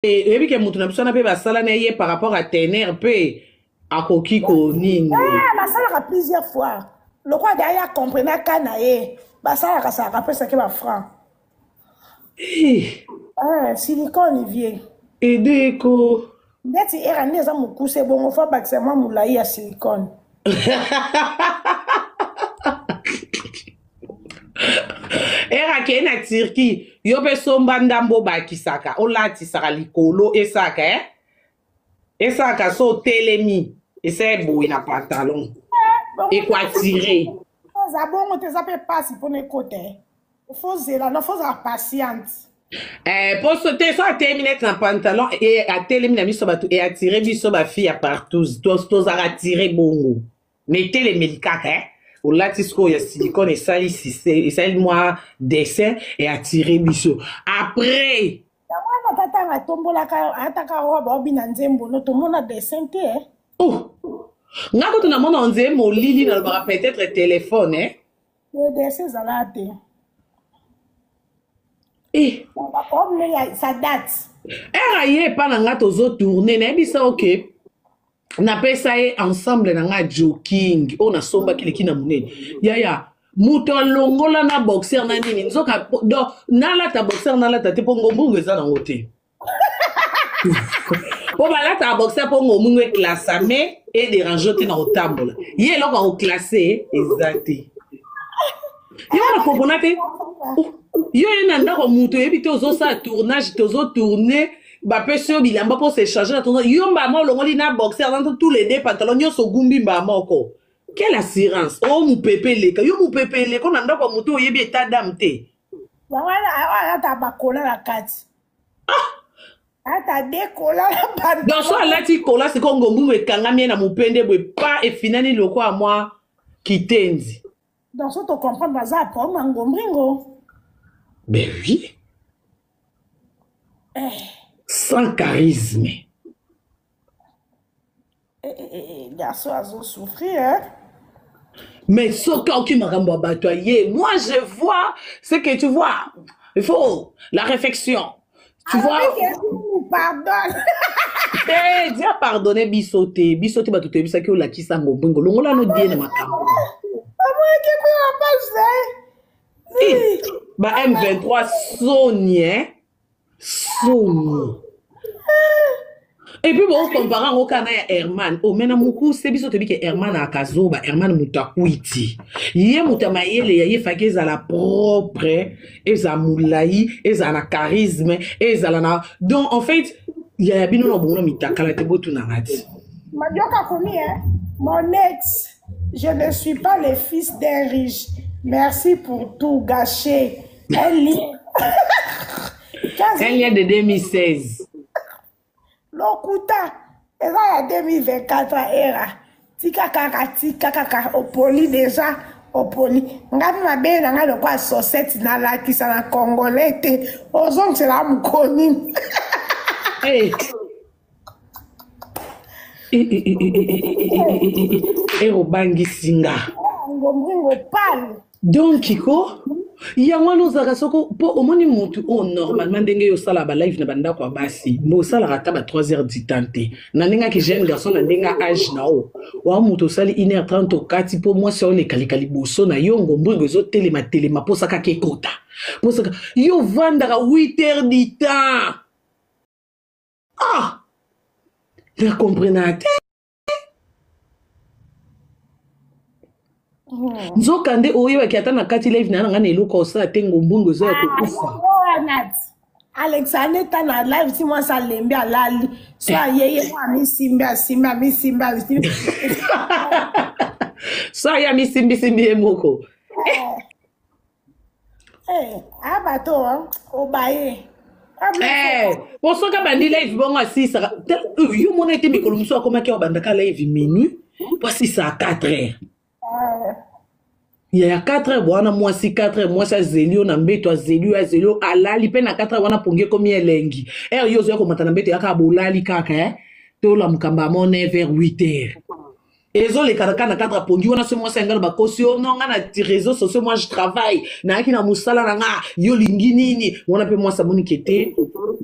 Et puis que mutuna bisona pe basala na ye par rapport à tener pe akoki ko nini. Ah, basala plusieurs fois. Le roi derrière comprenait kanaye. Basala ça rappelle ça que va franc. Ah, silicone vient. Et déco. Dès que era neza muku c'est bon, faut pas que c'est moi moulaï à silicone. Era ke na Turquie, yo pe somba ndambo ba kisaka, o lati saka likolo esaka esaka so telemi, ese boui na pantalon. Et quoi tirer? Ça bon, te ça peut passer pour les côtés. Faut zéla, non faut être patiente. Pour sauter soit terminer un pantalon et à téléminer mi soba et attirer mi soba fille à partout, tous à attirer bongo. Mettez les médicaments au latisco il y a silicone et ça ici c'est moi dessin et attirer biso. Après oh ngako tuna mona onze mo lili na ba peut-être téléphone le dessin zalate eh ça date era ye pa na ngato zo tourner na bisa ok na pesa ye ensemble na nga joking on a somba kileki na munene ya muto longola na boxer na nini nzoka do na la ta boxer na la ta te pongo mbungu eza na ngote po bala ta boxer pongo mbungu e classe mais et dérange te na otambola ye loko o classer exact yo na kopona te yo na ndako muto yebi te ozo sa tournage te ozo tourner ba peso bilamba pour s'échanger na tournage yo mba mo longoli na boxer dans tous les deux pantalons yo so gumbi mba moko. Quelle assurance? Oh, mon pépé leka. Yo mon pépé leka. On a ndako muto yebi état d'âme te. Wana ta bakola la kati. Ata dekola la bande. Dans so alati kola c'est comme ngombu e kangami na mupende bwe pa e finani loko a moi kitenzi. Dans so to comprendre baza pa mangombringo. Ben oui. Sans charisme. Garçon a souffrir, hein? Mais ce qui m'a batoyé, moi je vois ce que tu vois. Il faut la réflexion. Tu vois? Pardonne. Eh, dis à pardonner bisoté. Bisoté ba tuté bisaki o la kisa ngobingo. Longola no die na makambo. Moi qui quoi pas ça? Ba M23 Sonia. Sonia. Et puis bon comparant au kana ya Herman o mena muku se biso tobi ke Herman akazoba Herman mutakuiti ye mutamayele ya ye fakeza la propre eza mulai eza na charisme eza na donc en fait il y a bino no bono mitakala te botu na ngati Madioka komi hein mon ex je ne suis pas le fils d'un riche merci pour tout gâcher un lien de 2016 Lokuta, et là, il y a 2024 era. Tika kaka, au poli déjà, au poli. Ngapi ma belle, n'a le quoi, saucette, n'a la qui s'en a congolais, aux hommes, c'est là, mon connu. Et au bangi singa. Ngomringo pal. Donc, Kiko, yango nozaka soko po omoni mutu o normalement ndenge yo sala ba live na banda kwa basi mo sala rata ba 3h du temps te na ndinga ki jeune garçon na ndinga âge na o wa mutu sali 1h30 au kati po moi so le kalikali boso na yo ngombo zo telema po saka ke kota po saka yo vandaka 8h du temps ah la comprenate nzokande oyo akiata na kati live na ngana eloko osa tengo mbungo zo ya kukufa Alexander ta na live si moi ça lembe alali so yeye wa simba so ya mi simbi emoko abato obaye posoka bandi live bongo asisa yo mona ete mikolo muso akomaki obandaka live minuit voici ça à 4h. Il y a 4h, wana mwasi 4h, mwasi zelio na mbeto zelio alali pe na 4h wana ponge komi elengi. Yo zo ko matana mbeto yaka bolali kaka to la mukamba mo 9h 8h. Ezo le karaka na 4h pongi wana se mwasi ngala ba kosio non nga na réseaux sociaux moi je travaille na ki na musala na nga yo lingi nini wana pe mwasa moni kete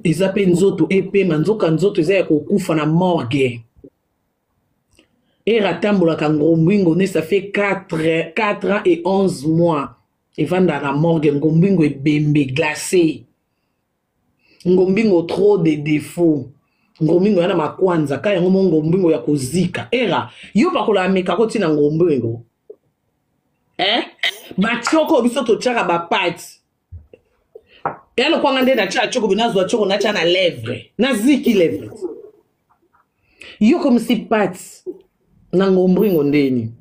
eza pe nzoto epema nzoka nzoto eza ya kokufa na morgue era tambolaka ngombwingo ne ça fait 4 ans et 11 mois evanda na morgue ngombwingo ebembe glacé ngombwingo trop de défauts ngombwingo yana makwanza ka yango ngombwingo ya kozika era yo pakola ameka ko tina ngombwingo bachoko biso tochaka bapati yalo kwanga nde na cha choko binazwa choko na cha na lèvre na ziki lèvre yo comme si pati na ngombwingo ndeni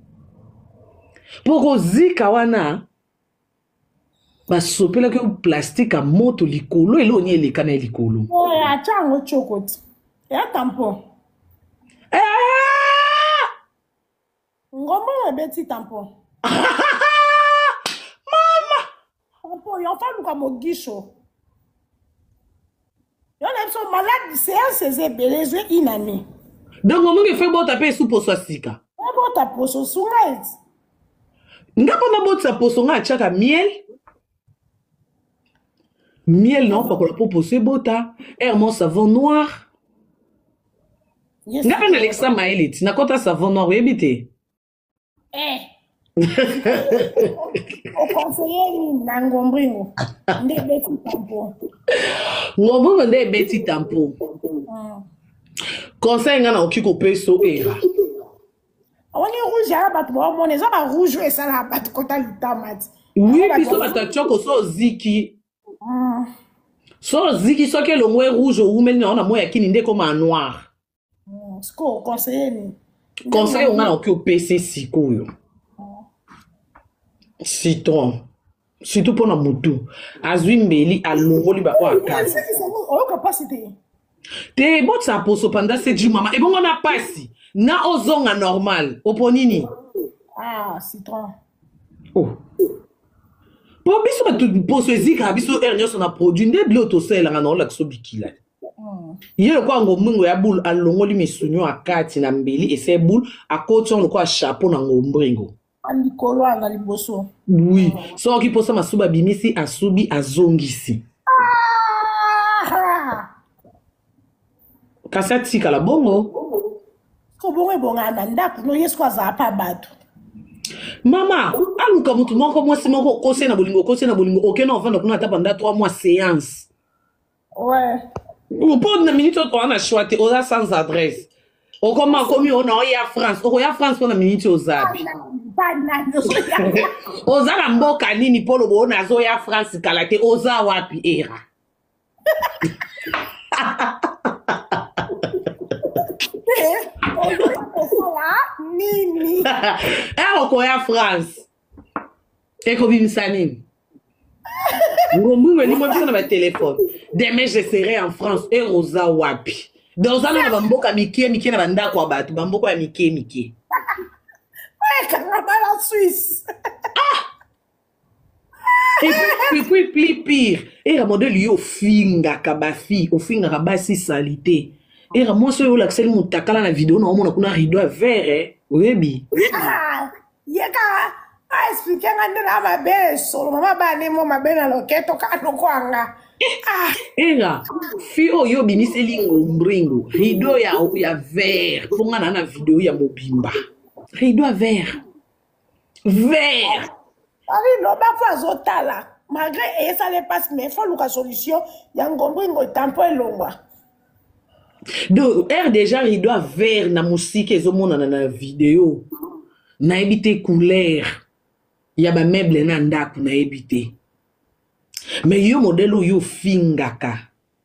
poko zika wana basopelaki plastique a moto likolo eloni eleka na likolo achango chokoti ya tampon ngombo ebeti tampon mama tampon yo fa luka mogisho yo na so malade séance ebelezwe inami donc ngombwingo fe bota pe su poso asika bota poso sunga ngapo na bota poso nga achaka miel non pas pour poser bota mon savon noir ngapa na Alexa Maeliti na kota savon noir yebite o conseiller na ngombwingo nde beti tampon ngombwingo nde beti tampon conseil nga na okiko peso era oni rouge ya bato bo mona za ba rouge esala bato kota litamati oui biso batachoko so ziki so ziki so ke longwe rouge ou meli na moya kini nde comme en noir sko conseiller nga na okio PC sikoyo citron surtout pour na mutu azwi mbeli alongoli ba kwa kasi o capacité te botsa poso pendant 7 jours mama ebongo na pasi na ozonga normal oponini citron po biso batu poso ezika biso nyonso na produit nde bile otosalelanga na olakisa bikila ye lokwa ngombwingo ya bulu alongoli misunyo akati na mbeli ese bulu akoti on lokwa chapeau na ngombwingo likolo anga liboso oui soki posa masuba bimisi asubi azongisi kasi atikala bongo ko bongo ebonga na ndako no yesu aza pa bato mama aluka mutu moko mwasi moko kose na bolingo okena ovanda kuna ata pendant 3 mois séance pour na minute on a choisi oza sans adresse okoma komi ona oya France oya France pour na minute ozabi oza na mboka nini polo bona azoya France kala te oza wapi era nini okoya France ekobimisa nini ngombwingo elimo biso na batelefone demain je serai en France e oza wapi donc oza na bamboka mike na bandako ya bato bamboka ya mike kanga bala Suisse et puis pire era modèle yo ofingaka bafi ofingaka basi salite era mwasi oyo olakisali mutakala na video na omona kuna rideau ya vert oyebi yeka explique nga nde na mabe solo mama bane mo mabe na loketo ka nokwanga era fi oyo bimiseli ngombringo rideau ya vert ponga na video ya mobimba rideau ya vert ari no ba fa zotala malgré ça les passe mais faut luka solution ya ngombringo tampo elongwa donc déjà rideau vert na musique ezomona na video na ebite couleur ya ba meuble na ndako na ebite mais yo modèle yo fingaka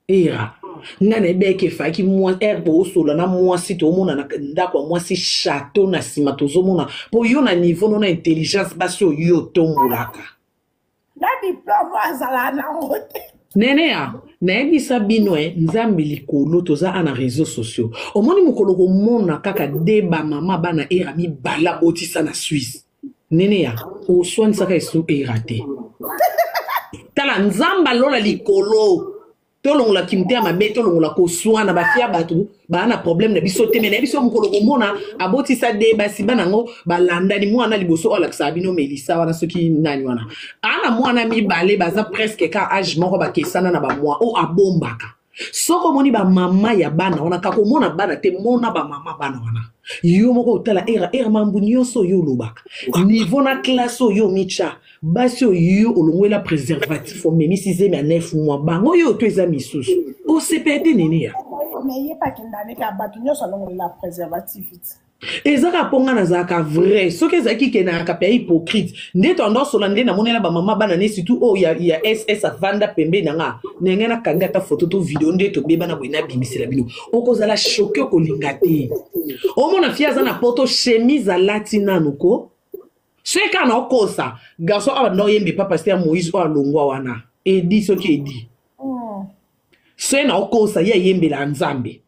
era nga na ebeke faki moi bo solo na mwasi to mona na ndako mwasi château na sima tozomona po yo na niveau na intelligence baso yo tombolaka na diplôme azala na ngote nene ya naebisa bino nzambe likolo toza ana réseaux sociaux omoni mokolo komona kaka deba mama bana era mibala botisa na Suisse nene ya oswanisaka esu erate tala nzamba lola likolo tolongola kimtea mabe tolongola koswana bafia bato bana problème na biso te mais na biso mokolo komona abotisa deba siba nango balandani mwana liboso olakisa bino Melissa wana soki nani wana ana mwana mibale baza presque ka âge moko bakesana na ba mois o abombaka soko moni ba mama ya bana wana kako mona bana te mona ba mama bana wana yo moko utala era mambu nyonso yo lobaka niveau na classe yo micha basi yo olongwela préservatif o memi 6e à 9 mois bango yo to eza misusu o sepete nini ya mais il pas kindane ka batu nyonso olongwela préservatif ezaka ponga na zaka vrai soki ezaki ke na ka hypocrite nde tendance olande na monela ba mama bana ne surtout oh ya SS avanda pembe nanga nenge na kanga ta photo to video nde to beba na boina bimisela bino okozala choqué kolinga te omona fiaza na poto chemise à latina nuko seka na okosa garçon aba no yembe papa pasteur Moïse o alongwa wana edi soki edi se na okosa ye yembe la nzambe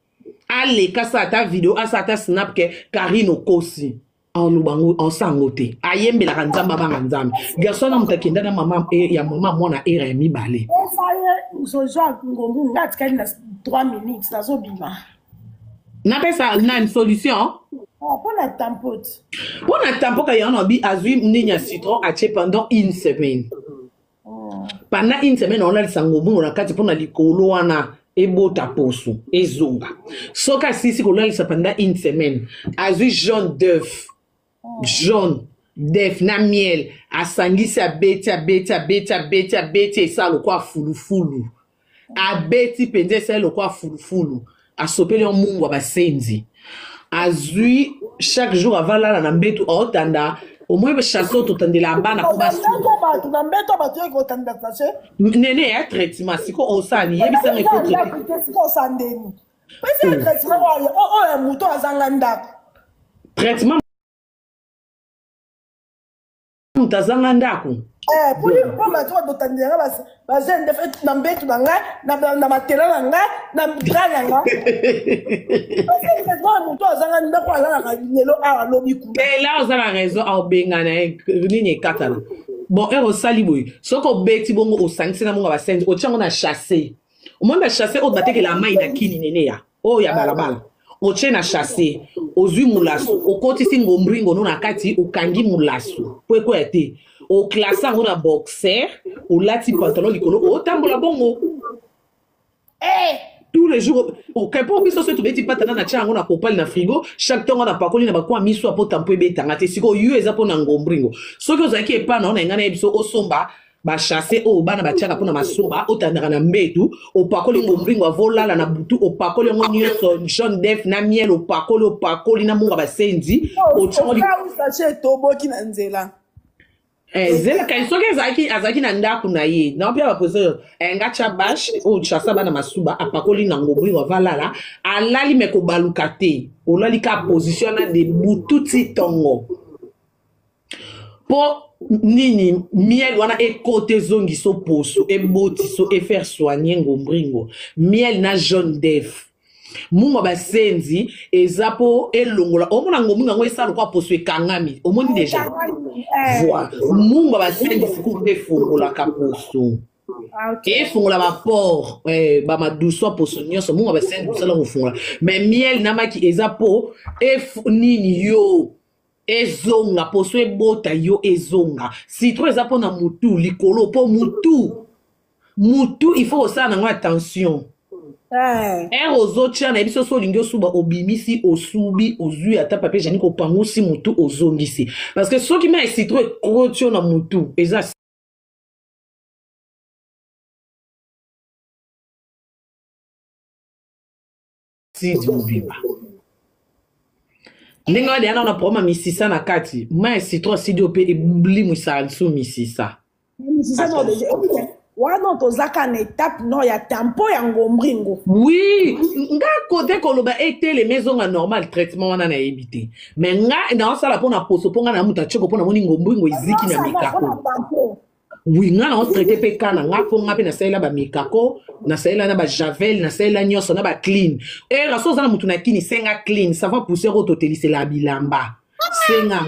ale kasa ta video asa ta snap ke Karino kosi en lubango en sangote ayembe la nzamba ba nzambe garçon na mutakenda na mama ya mama mwana era ya mibale so joa ngombu ngati kali na 3 minutes na so bima na pesa na une solution pour la tampote pour la tampote ya no bi azui mninya citron ache pendant une semaine pendant une semaine on a le sangombu na kati pour na likolo wana ebota poso ezonga soka sisi kolalisa pendant une semaine azui jaune d'œuf jaune d'œuf na miel asangisi abeti esa lokwa fulufulu abeti penze esa lokwa fulufulu asopeli mungu basenzi azui chaque jour avalala na mbetu otanda au moins be chasso to tandela bana ko basu na mbeto batu ko tanda tache nene ya traitement siko osani yebisa ngi ko traiter siko sandeni pese traitement wa muto azanga ndako traitement mutazanga ndako pour mato do tandela ba zende fait na mbeto nanga na matela nanga na bra nanga et là vous avez raison au bengana nini katala bon ero saliboy soko beti bongo o sangisi na monga ba senzi o tchango na chasser o monde chasser o bateke la mai na kini nene ya o ya balabala o tchena chasser o zui mulaso o koti singo mbringo no na kati o kangi mulaso po ko ete o klasa ngona boxer o lati pantalon likolo o tambola bongo tous les jours aucun pas biso so to beti patana na chango na popal na frigo chaque temps on a pakoli na bakwa miso apo tampo ebetanga te siko yu eza po na ngombringo soki ozaki epana na ngana ebiso osomba ba chasser o bana ba tiaka po na masomba otandaka na mbetu opakoli ngombringo avolala na butu opakoli ngo nyonso jaune d'œuf na miel opakoli na munga basenzi ocholi sache toboki na nzela zela kai soke azaki na ndaku na ye na pia bapozo ngacha bash o chasa bana masuba apakoli na ngobri wa valala alali meko balukate olali ka position na de bututi tongo po nini miel wana e côté zongi so poso e boti so e faire soigner ngombringo miel na jaune d'œuf munga basenzi ezapo elongola omona ngomunga ngo esalo kwa poso ekangami omoni déjà voilà munga basenzi sikupe fungola ka poso et fungola ba port ba maduso poso nyonso munga basenzi sala kufungola mais miel namaki ezapo nini yo ezonga poso ebota yo ezonga citron ezapo na mutu likolo po mutu il faut ça na attention ozotia na biso so lingi osuba obimisi osubi ozui ata papier jani ko pangusi mutu ozongisi parce que soki ma citron ekrotio na mutu eza si mobimba ndenge wadi ana na problème misisa na kati ma citron sidio pe eblimwisa nsu misisa no déjà wana tozaka na étape no ya tempo ya ngombringo oui nga côté koloba etele mezonga normal traitement wana na ebité mais nga na sala pona poso ponga na muta choko pona moni ngombringo iziki na mikako oui nga na traité pe kana nga ponga pe na sala ba mikako na sala na ba javel na sala nyoso na ba clean et la chose na mutu na kini senga clean ça va pousser au totelise la bilamba senga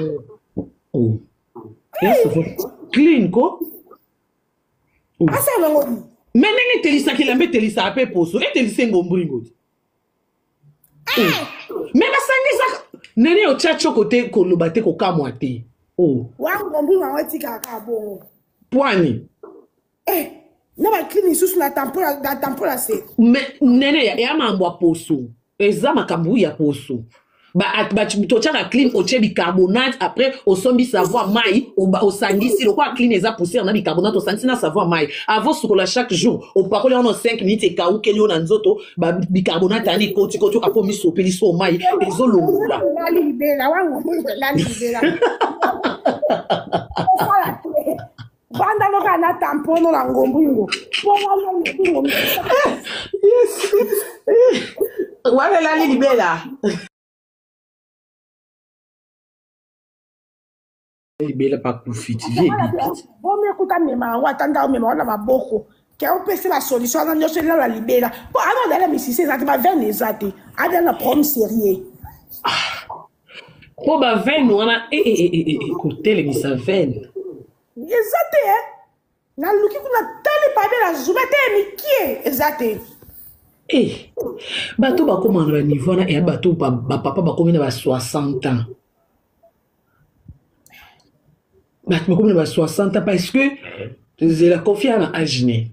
oh yes clean ko mais nenge telisa kilambe telisa ape poso et telisa ngombringo mais basangisa nene o chacho kote koloba te kokamwa te wa ngombringo watika ka bongo pwani Non, mais clinique sous la tampola c'est. Mais nene ya mambo poso. Eza makambu ya poso. Ba to tchaka clean o tche bicarbonate après au sombi savoir mai au sangisi le quoi clean eza pousser na bicarbonate au sangisi na savoir mai. Avant sur la chaque jour au parole en 5 minutes et ka ou kelio na nzoto ba bicarbonate ani koti apo mi sopeli so mai ezolongola. La libéra wa la libéra. Banda no kana tampono na ngombungo. Yes. Wale la libéra. Libéra pas profite. Bon me kuta mema wa tanda mema na maboko. Que on peut la solution na nyoso la libéra. Bon avant d'aller me si c'est ça va vers les athées. Ada na prom sérieux. Po ba ven wana écoutez les misa ven. Exacte na luki kuna tali pa be la zumete mikie exacte. Bato ba komana ba niveau na bato ba papa ba komina ba 60 ans. Bato ba komina ba 60 ans parce que c'est la confiance en âge né.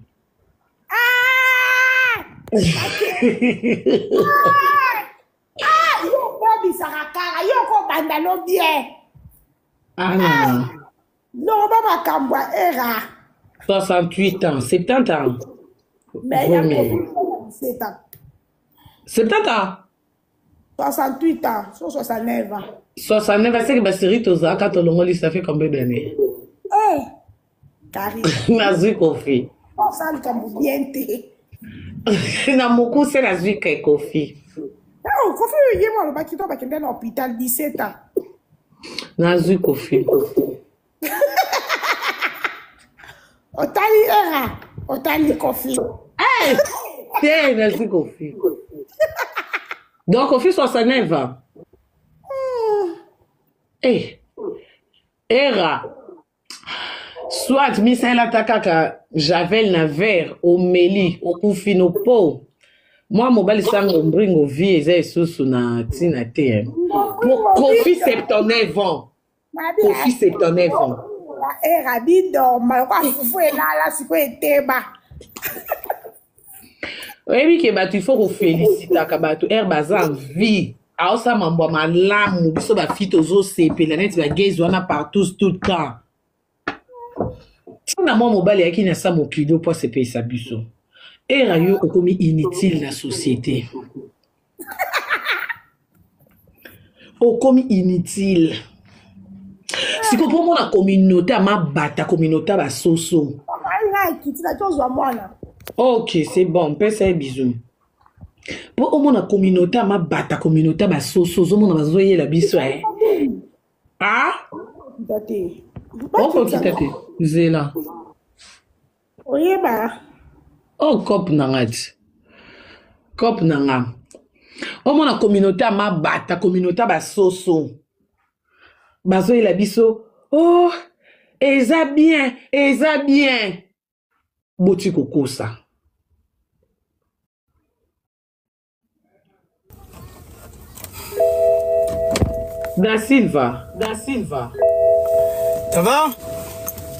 Yo baby sarakara yo ko bandalo bien. Non, pas Kambwa era. 68 ans, 70 ans. Mais il y a 7 ans. 70 ans? 68 ans, 69 ans. 69 ans, c'est que ma série Toza, quand on l'a ça fait combien d'années? Carré. Nazui Kofi. On sent comme bien té. Na beaucoup, c'est Nazui Kofi. Non, Kofi, il y a moi, le bakito, bakito, dans l'hôpital, 17 ans. Nazui Kofi. Otali era, Otali Kofi. Tiens, Nazui Kofi. Donc, Kofi 69 ans. Era. Soit, Misael Atakaka, Javel Naver, au Meli, au Koufinopo. Moi, mon bal sang bringo vie et sous na tina te. Pour Kofi 79 ans. Kofi 79 ans. Era bido, malwa foué là, c'est quoi teba. Oui, que bah tu faut féliciter Kabato air bazan vie. Alors ça mambo malamu biso ba fitozo CP la net ba gaze wana partout tout le temps. Na moi mobile yaki na sa mokido pour CP sa biso. Era yo okomi inutile na société. Okomi inutile. Si que pour la communauté, ma bata communauté ba soso. Ok, c'est bon, passe un bisou. Pour au la communauté, ma bata communauté ba soso, zo mona bazoye la biso eh. Ah? Oh, tate. Zela. Oyeba. Oh, cop nangat. Cop nanga. Au la communauté, ma bata communauté ba soso. Bazo il a biso. Oh, eza bien, eza bien. Boti koko ça. Da Silva. Ça va?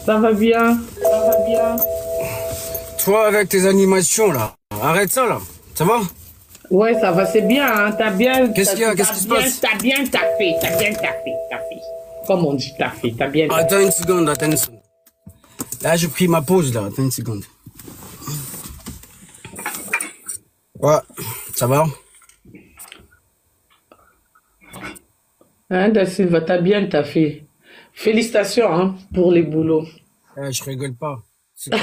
Ça va bien, ça va bien. Toi avec tes animations là, arrête ça là, ça va? Ouais, ça va, c'est bien, hein? T'as bien. Qu'est-ce qu'il y a? Qu'est-ce qui se passe? T'as bien taffé. Comme on dit, taffé, t'as bien taffé. Attends une seconde. Là, j'ai pris ma pause là, attends une seconde. Ouais, ça va? Hein, Da Silva, t'as bien taffé. Félicitations, hein, pour les boulots. Je rigole pas. C'est quoi?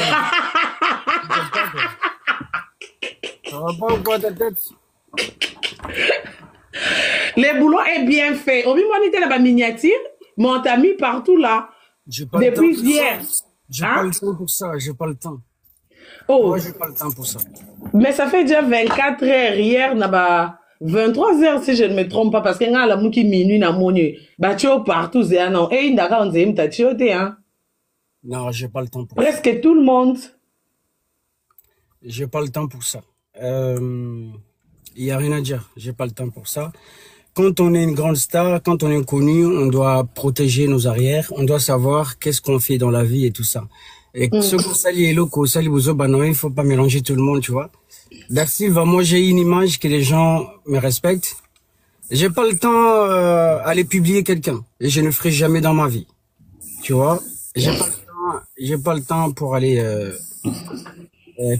Ça va pas ou quoi ta tête? Les boulots est bien fait. Au moins, on était là-bas miniature, mais on t'a mis partout là. Depuis hier. J'ai pas le temps pour ça, j'ai pas le temps. Oh. Moi, j'ai pas le temps pour ça. Mais ça fait déjà 24 heures. Hier, là-bas, 23 heures si je ne me trompe pas, parce que là, la mouki minuit, na moni, bah, tu es partout, c'est non. Et il on dit, t'as tué, hein. Non, j'ai pas le temps pour ça. Presque tout le monde. J'ai pas le temps pour ça. Il y a rien à dire. J'ai pas le temps pour ça. Quand on est une grande star, quand on est connu, on doit protéger nos arrières. On doit savoir qu'est-ce qu'on fait dans la vie et tout ça. Et ce qu'on sali et l'eau, sali bozo, bah non, il faut pas mélanger tout le monde, tu vois. Da Silva, moi, j'ai une image que les gens me respectent. J'ai pas le temps aller publier quelqu'un. Et je ne ferai jamais dans ma vie. Tu vois. J'ai pas le temps pour aller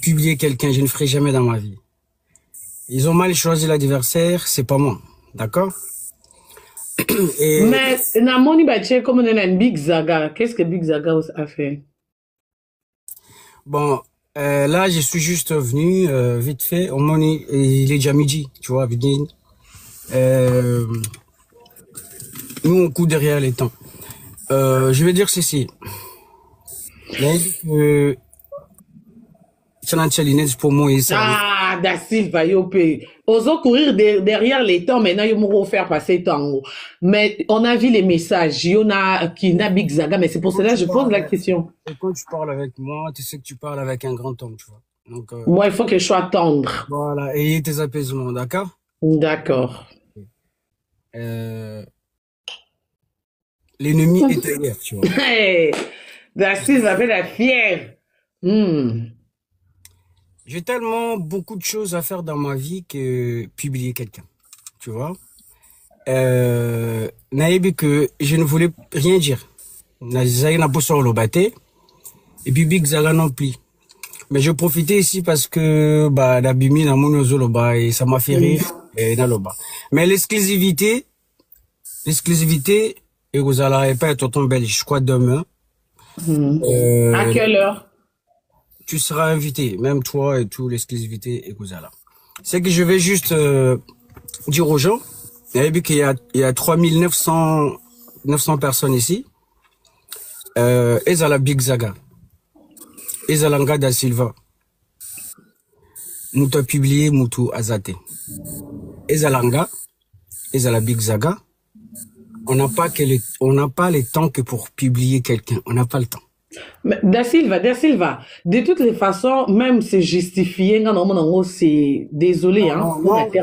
publier quelqu'un. Je ne ferai jamais dans ma vie. Ils ont mal choisi l'adversaire, c'est pas moi. D'accord? Et... Mais, Namoni Bache, comme on est un Big Zaga, qu'est-ce que Big Zaga a fait? Bon, là, je suis juste venu, vite fait. Au moins, il est déjà midi, tu vois, nous, on court derrière les temps. Je vais dire ceci. Pour moi, ah, Da Silva, osons courir derrière les temps, maintenant, ils vont faire passer le temps. Mais on a vu les messages, il y en a qui n'a Big Zaga, mais c'est pour cela que je pose la question. Et quand tu parles avec moi, tu sais que tu parles avec un grand homme, tu vois. Donc, moi, il faut que je sois tendre. Voilà, ayez tes apaisements, d'accord? D'accord. L'ennemi est derrière, tu vois. Hey, Da Silva fait la fière. J'ai tellement beaucoup de choses à faire dans ma vie que publier quelqu'un, tu vois. Naïbi que je ne voulais rien dire. N'a pas sur le bâté. Et puis Big Zaga non plus. Mais je profitais ici parce que bah d'abimi na mon ozoloba et ça m'a fait rire et na loba. Mais l'exclusivité et vous allez pas être tonton belge, je crois demain. À quelle heure? Tu seras invité, même toi et tout, l'exclusivité et Gouzala. C'est que je vais juste dire aux gens, il y a 3900 personnes ici, Ezala Big Zaga, Ezalanga da Silva, Mouta publié, Moutou Azate, Ezalanga, Ezala Big Zaga, on n'a pas le temps que pour publier quelqu'un, on n'a pas le temps. Da Silva, de toutes les façons, même c'est justifié, c'est désolé, hein,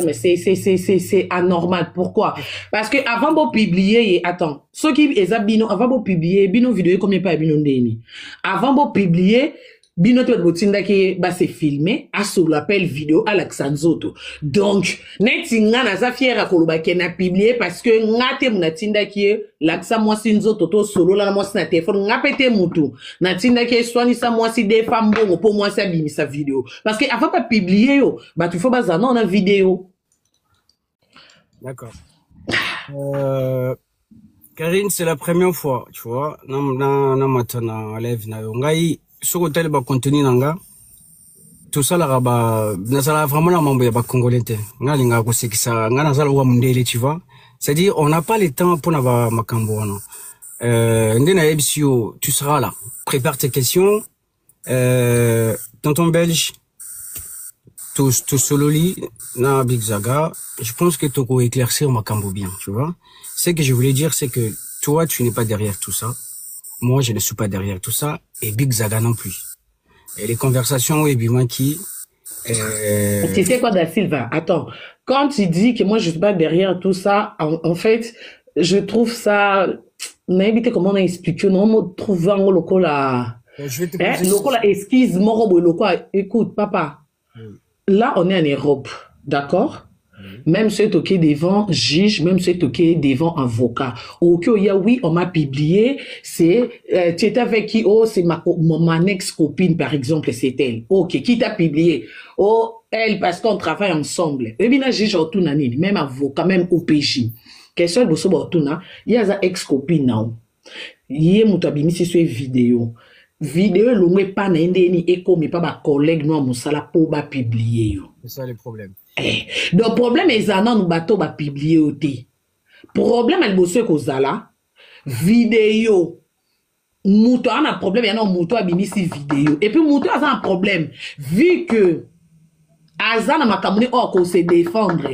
mais c'est anormal. Pourquoi? Parce que avant de publier, attends, ceux qui avant de publier, bino vidéo combien pas bino ndeni. Avant de publier, bino to botinda ki ba c'est filmé, à sous l'appel vidéo à l'Axanzoto. Donc, netinga na za fiera koloba ke na publier parce que ngate munatinda ki l'Axa moi sinzoto to solo la moi na téléphone ngapete mutu. Natinda ki swani sa moi si des femmes bon pour moi ça bimi sa vidéo. Parce que avant pas publier yo, bah tu faut bazana on a vidéo. D'accord. Karine, c'est la première fois, tu vois. Na matana live na ngai sur hôtel ba contenu nanga tout ça là ba nazala vraiment la mambo ya ba congolais nga linga ko sekisa nga nazala wa mundele, tu vois. C'est-à-dire on n'a pas le temps pour na ba makambo wana ndena ebisio, tu seras là, prépare tes questions, tonton belge tout sololi na Big Zaga, je pense que tu peux éclaircir makambo bien, tu vois. Ce que je voulais dire, c'est que toi tu n'es pas derrière tout ça. Moi, je ne suis pas derrière tout ça, et Big Zaga non plus. Et les conversations, et bien qui... Tu sais quoi, Da Silva? Attends, quand tu dis que moi, je ne suis pas derrière tout ça, en fait, je trouve ça... N'habitez comment on a expliqué, non, on trouve un loco là... Je vais te poser... Loco là, esquisse, mon robot, loco, écoute, papa, là, on est en Europe, d'accord? Même ceux qui devant juge, même ceux qui devant avocat. Ok, oui, on m'a publié, c'est, tu étais avec qui? Oh, c'est ma ex-copine, par exemple, c'est elle. Ok, qui t'a publié? Oh, elle, parce qu'on travaille ensemble. Et bien, là, juge autour nani, même avocat, même OPJ. Question de ce autour il y a une ex-copine, non? Il y a une vidéo. Vidéo, l'on pas n'indéni et comme pas ma collègue, non, mon sala pour ba publier. C'est ça le problème. Donc, problème est que nous bateau ba publier au thé. Problème est que la vidéo. Mouto a un problème, il y a un mouto a bimi si vidéo. Et puis mouto a un problème. Vu que Azana ma kamune ko se défendre.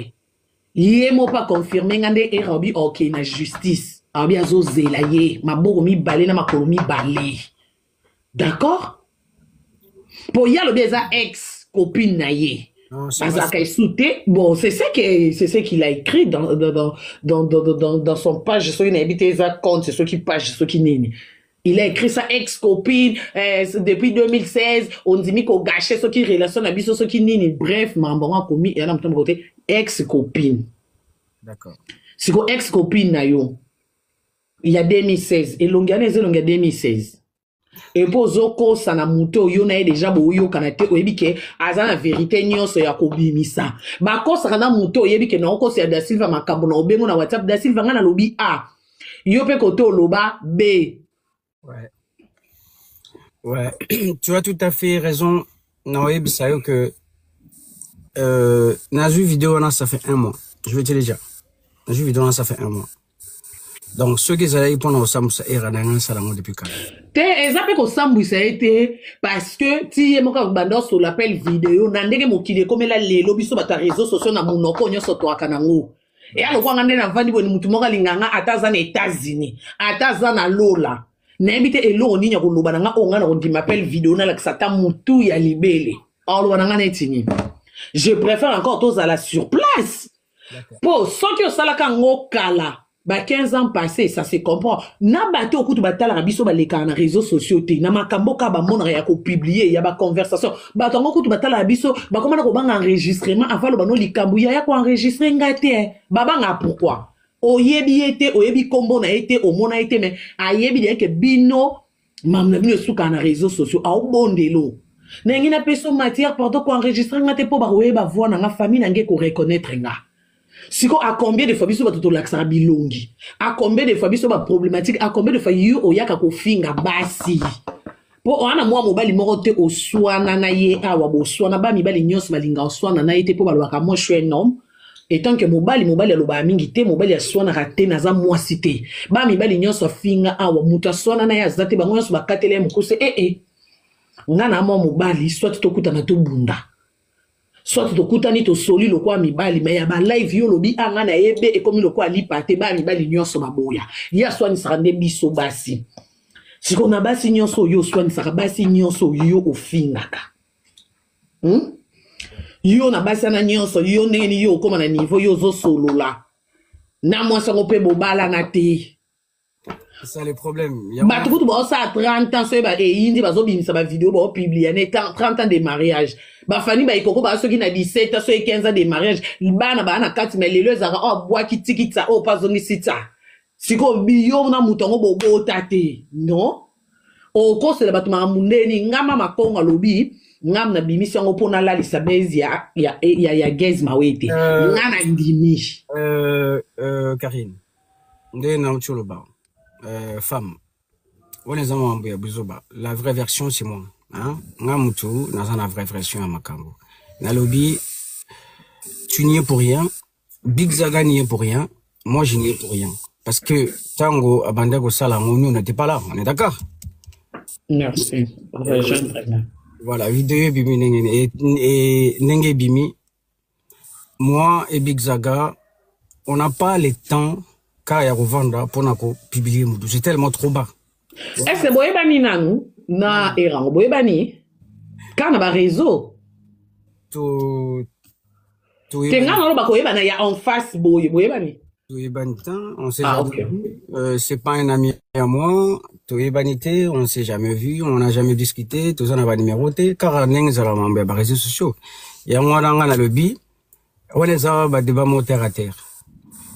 Yemo pas confirmé ngande e robi ok na justice. Abi azo zelaye, ma bogo mi balé na ma kolomi balé. D'accord? Pour y a le déjà ex copine naïe. Bon, c'est ce qu'il a écrit dans son page, ceux qui n'habitent les comptes, c'est ceux qui page, ceux qui n'est. Il a écrit ça ex-copine, depuis 2016, on dit qu'on gâchait ce qui relation à ce qui nini, bref, maman a commis, et on côté ex-copine. D'accord. C'est quoi ex-copine, nayo? Il y a 2016, et l'ongane, c'est l'ongane 2016. Et pour Zoko, ça n'a mouto, yo na déjà bo yo kanate, oyebi ke, aza na vérité nyonso ya kobimisa. Ba ko ça na mouto, oyebi ke na oko c'est Da Silva makambo na obengo na WhatsApp, Da Silva nga na lobi A. Yo pe koto loba B. Ouais. Ouais, tu as tout à fait raison, Naoïb Sayo, que Nazu vidéo, ça fait 1 mois. Je vais te le dire. Nazu vidéo, ça fait 1 mois. Donc, ceux qui allaient pour nous, ça est radin, ça l'a depuis quand. T'es exactement comme ça, ça a été parce que tu es mon bandeur sur l'appel vidéo, n'andege mon kile comme la lelo biso bata réseaux sociaux na monoko nyoso to akanango. Et alors quand on est dans vandi boni mutu moka linganga ataza na États-Unis, ataza na lola. N'habite elo oni nya koloba nga onga na ndi m'appel vidéo na la ksata mutu ya libele. Alors wana nga netini. Je préfère encore tous à la sur place. Pour ceux qui ont salaka ngo kala. Ba 15 ans passés, ça se comprend. Na baté au kutu batala rabiso ba leka na réseaux sociaux te. Na makambo ka ba mona ya ko publier, ya ba conversation. Ba tongo kutu batala rabiso, ba komana ko banga enregistrement avant le bano likambu ya ko enregistrer ngate. Baba nga pourquoi? Oyebi été, oyebi kombo na été, omona été mais ayebi de ke bino mamna bino suka na réseaux sociaux a obondelo. Na ngina peso matière porto ko enregistrer ngate po ba oyeba voir na nga famille na nge ko reconnaître nga. Siko à combien de fois biso ba toto laksara bilongi, à combien de fois biso ba problématique, à combien de fois yu oyaka ko finga basi po wana mwa mobali moko te oswana na ye awa bo swana ba mibali nyonso balinga oswana na ye te po balwaka mo chwe nom etant que mobali aloba mingi te mobali aswana rate naza mwasi te ba mibali nyonso finga awa mutu aswana na ye azate bango nyonso bakatele mukuse nga na mwa mobali soit tokuta na to bunda soit to kutani to soli lo kwa mibali mais ya ba live yo lobi anga na yebe e komi lo kwa lipate ba mibali nyonso baboya ya swani sarande biso basi siko na basi nyonso yo swani saka basi nyonso yo ofingaka yo na basi na nyonso yo ndeni yo koma na niveau yo zo solola na mwasa ngope bobala na te. C'est ça le problème. Bah, tout le monde a 30 ans, c'est bah, et indi, bah, zobi, ça va vidéo, bah, publier, 30 ans de mariage. Bah, Fanny, bah, ikoko, bah, ceux qui n'a 17 ans, ceux qui 15 ans de mariage, bah, na 4, mais les leurs, oh, bois, qui tiki, ça, oh, pas zoni, c'est ça. Si ko, biyo, na moutongo, bobo, tate. Non? Au cours, c'est la batuma, mundeni, ngama, makonga, lobi, ngam na bimi, si on opona la, lisabez, ya, gez, mawete. Ngana, ndimi. Karine. Nde, na, le bar. Femme, la vraie version c'est moi. Hein? La vraie version à Makambo. Nalobi, tu n'y es pour rien. Big Zaga n'y est pour rien. Moi, je n'y ai pour rien. Parce que Tango, Abandago Salamou, nous n'était pas là. On est d'accord? Merci. Voilà, vidéo Bimi et Nenge Bimi. Moi et Big Zaga, on n'a pas le temps. Car il y a revendre pour nous publier, c'est tellement trop bas. Est-ce que boye bani nanu na erang boye bani car na ba réseau to tenga no ba koye bana ya en face boye bani to ebanita on sait jamais okay. C'est pas un ami à moi to ebanité on s'est jamais vu on n'a jamais discuté tout ça n'a pas numéroté car neng za la ba réseaux sociaux il y a moi dans la lobby on les a ba débat mon terre à terre.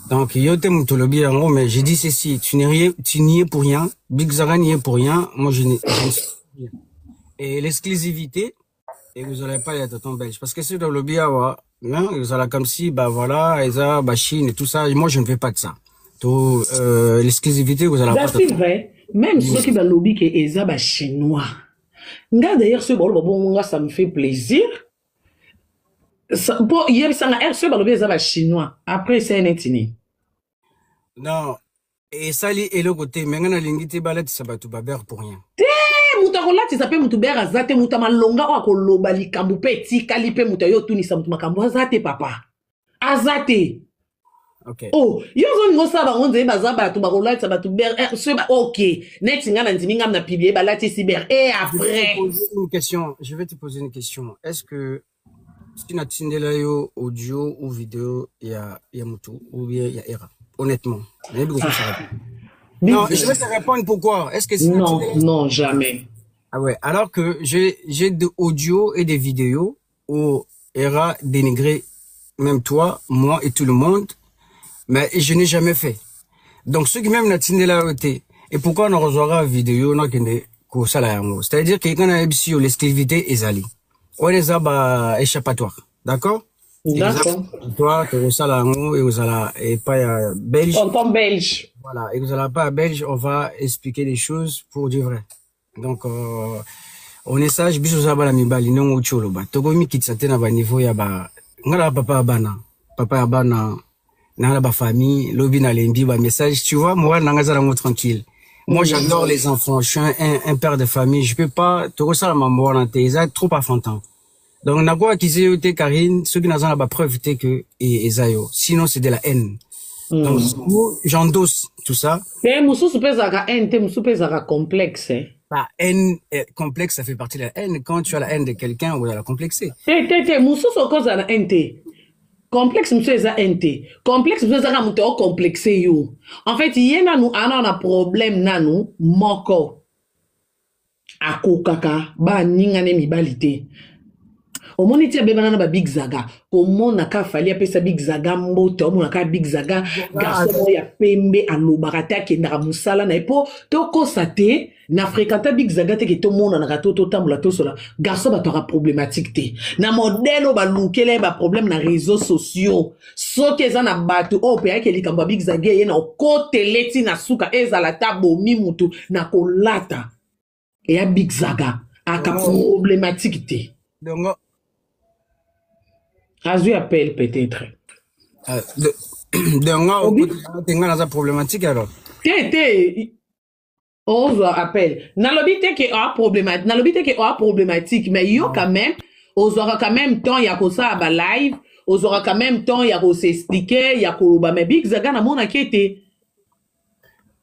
Donc, yo te moutolobi en gros, mais j'ai dit ceci, tu n'y es pour rien, Big Zara n'y est pour rien, moi je n'y rien. Et l'exclusivité, et vous allez pas être ton belge, parce que c'est dans le lobby, hein, vous allez comme si, bah voilà, Eza, bah Chine et tout ça, et moi je ne fais pas de ça. Donc, l'exclusivité, vous allez pas. C'est vrai, même ceux qui dans le lobby qui est Eza, bah chinois. Nga d'ailleurs, ce bon, ça me fait plaisir. Pour hier ça a ce balobé ça va chinois après c'est netini non et ça et le côté mais ngana lingiti balette ça va tout baber pour rien te mutakola ti ça peut mutuber azate mutamalonga ko koloba likambu petit kalipe mutayo tuni sa mutamakambu azate papa azate OK oh yo zo ngo saba ngonze bazaba tu bakola ti ba tuber ce OK net ngana ndimi ngam na publier balati cyber et après je vais te poser une question est-ce que si tu as yo audio ou vidéo, il y a Mutu ou bien il y a Era. Honnêtement. Non, je vais te répondre pourquoi. Est-ce que Non, non, jamais. Ah ouais, alors que j'ai des audios et des vidéos où Hera dénigré même toi, moi et tout le monde, mais je n'ai jamais fait. Donc ceux qui même n'a tenu la côté. Et pourquoi on rejoindra la vidéo non que ça là, c'est-à-dire que quand on a sur l'exclusivité ezali, on les a échappatoire, d'accord? D'accord. Toi, que ça là, et vous allez et pas belge. Tonton belge. Voilà, et vous allez pas belge, on va expliquer les choses pour du vrai. Donc on est sage, biso za bala mibali non ucholo ba. Togo mi kitsate na ba niveau ya ba ngala papa ya bana na ba famille, lobi na lembi ba message, tu vois, moi na ngazala mo tranquille. Moi j'adore les enfants, je suis un père de famille, je peux pas togo ça la maman na te, ça trop enfantin. Donc na quoi qui c'est Karine, ceux qui n'ont pas preuve que Ezayo, sinon c'est de la haine. Donc j'endosse tout ça. Et musu supezaka haine, te musu supezaka complexe. La haine complexe, ça fait partie de la haine. Quand tu as la haine de quelqu'un, ou de la complexer. Musu so cause la haine te. Complexe musu eza haine te. Complexe musu eza mutu o complexé yo. En fait, yena nu ana problème nanu moko. Akokaka ba ningane mibalite. Omoni tia beba nana ba Big Zaga. Komona ka fali apesa Big Zaga mbote, omona ka Big Zaga garçon ya pembe alobakata kendaka musala na epo to kosate na fréquenta Big Zaga te ke to mona na gato to tambola to sola garçon ba tora problématique te. Na modèle ba lukele ba problème na réseaux sociaux. So ke za na bato o pe yake likamba Big Zaga ye na kote leti na suka ezala tabo mi mutu na kolata. Et ya Big Zaga aka problématique te. Donc Azu appelle peut-être. Donc, on a une problématique alors. On appelle. Nalobi te ke a problématique. Nalobi te ke a problématique. Mais yo quand même, on aura quand même temps ya ko ça ba live. On aura quand même temps ya ko s'expliquer, ya ko ba mais Big Zaga na mona kete.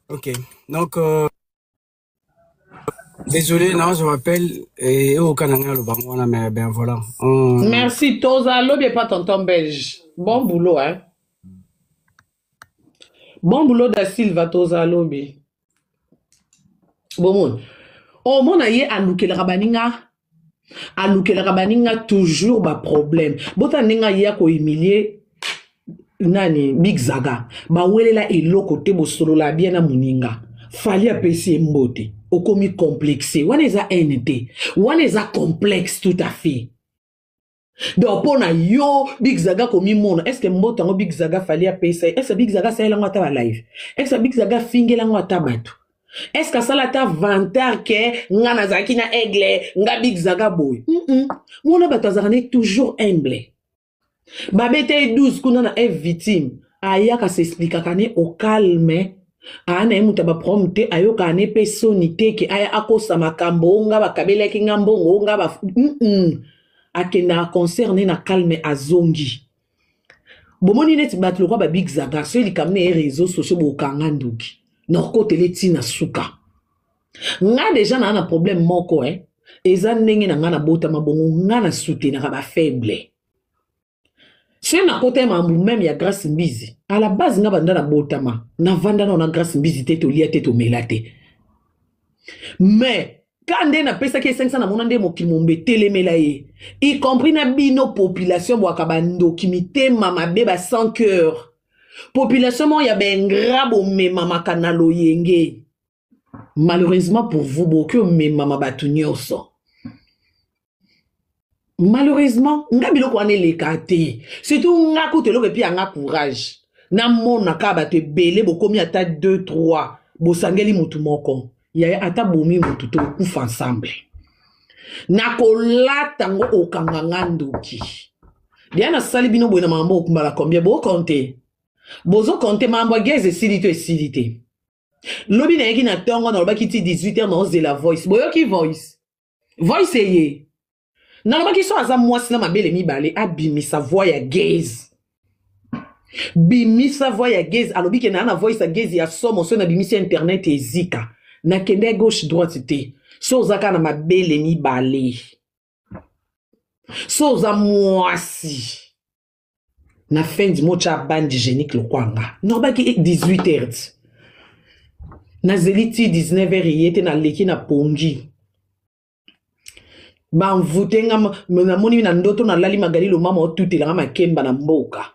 Ok. Donc désolé, non, je m'appelle et au Canada le Bangwana, mais ben voilà. Merci, Toza Lobby pas tonton belge. Bon boulot, hein. Bon boulot da Silva Toza Lobby. Bon mon. Oh mon aye alouke le rabaninga. Alouke le rabaninga toujours ba problème. Bota ninga ya ko humilier nani Big Zaga. Ba wele la elo côté bo solo la bien na muninga. Fali apesi mbote. Okomi complexé. Wane za NT. Wane za complexe tout à fait. Donc, pour na yo, Big Zaga komi mona. Est-ce que mbote ngo Big Zaga fali apesi? Est-ce que Big Zaga sa elango ata live? Est-ce que Big Zaga finge lango ata batu? Est-ce que ça la ta vantar ke nga nazaki na aigle nga Big Zaga boy? Mona batu azarane toujours humble. Babete 12 kuna na victime. Aya ka s'explique kane au calme. Ana emuta ba prompte ayoka ane personite ke aya akosa makambo nga bakabela ki ngambongo nga ba akenda concerné na calme azongi. Bomoni neti batlo kwa ba Big Zaga so li kamne réseaux sociaux bo kanganduki. Norko teleti na suka. Nga déjà na problème moko eza ndenge na nga na bota mabongo nga na soutenir ba faible. Si on a côté mambu même ya Grâce Mbizi. À la base nga banda na botama. Na vanda na Grâce Mbizi tete olia tete omelate. Mais quand on a pesa ke 500 na monande mokimombe telemela ye. Y compris na bino population wakabando kimite mama beba sans cœur. Population mo ya bengra bo me mama kanalo yenge. Malheureusement pour vous beaucoup me mama batu nyoso. Malheureusement, nga biloko ane lekate. Surtout nga koutelo kepi nga courage. Na mona ka ba te belé bokomi ata 2 3 bosangeli mutu moko. Ya ata bomi mutu to kufa ensemble. Na kolata ngo okanganga ndoki. Diana sali bino boina mambo okumbala combien bo compter. Bozo compter mambo geze silité. Lobi na yeki na tongo na loba kiti 18h na de la voice. Boyo ki voice. Voice eye. Non, pas qui sont à moi, c'est ma belle mi-balé, a bimi sa voix ya gaze. Bimi sa voix ya gaze, alors bi na na voix sa gaze ya somme, on na bimi si internet et zika. Na kende gauche droite te. So zaka na ma belle mi-balé. So za moi si. Na fin du mot cha bande génique le kwanga. Non, pas qui 18h. nazeli ti 19h ye te naleki na pongi banvutenga namoni na ndoto nalali magali lo mama otutelanga makemba na mboka